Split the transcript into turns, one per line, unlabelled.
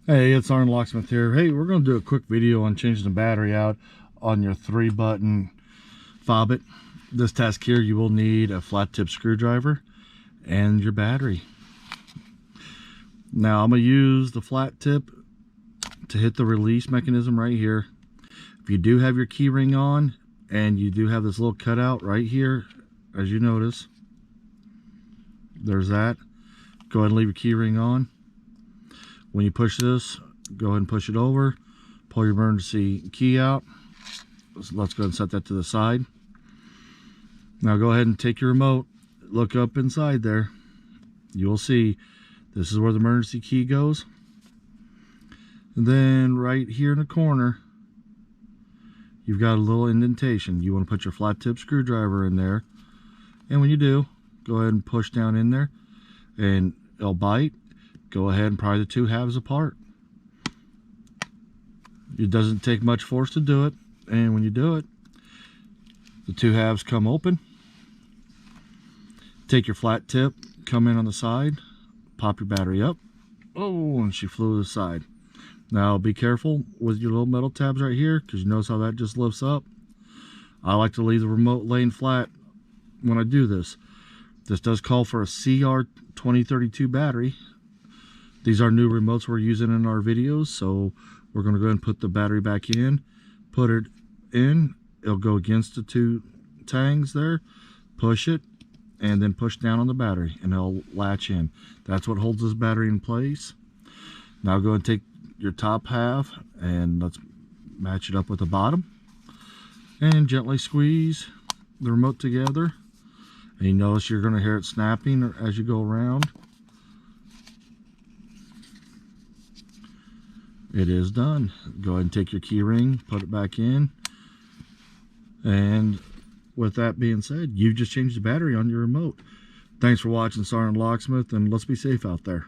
Hey, it's SgtLocksmith here. Hey, we're going to do a quick video on changing the battery out on your 3-button Fobik. This task here, you will need a flat tip screwdriver and your battery. Now, I'm going to use the flat tip to hit the release mechanism right here. If you do have your key ring on and you do have this little cutout right here, as you notice, there's that. Go ahead and leave your key ring on. When you push this, go ahead and push it over, pull your emergency key out. Let's go ahead and set that to the side. Now go ahead and take your remote, look up inside there. You will see this is where the emergency key goes. And then right here in the corner, you've got a little indentation. You want to put your flat tip screwdriver in there. And when you do, go ahead and push down in there and it'll bite. Go ahead and pry the two halves apart. It doesn't take much force to do it, and when you do it, the two halves come open. Take your flat tip, come in on the side, pop your battery up. Oh, and she flew to the side. Now be careful with your little metal tabs right here, because you notice how that just lifts up. I like to leave the remote laying flat when I do this. This does call for a CR2032 battery. These are new remotes we're using in our videos, so we're going to go ahead and put the battery back in, put it in, it'll go against the two tangs there, push it, and then push down on the battery, and it'll latch in. That's what holds this battery in place. Now go and take your top half, and let's match it up with the bottom, and gently squeeze the remote together, and you notice you're going to hear it snapping as you go around. It is done. Go ahead and take your key ring, put it back in, and with that being said, you've just changed the battery on your remote. Thanks for watching SgtLocksmith, and let's be safe out there.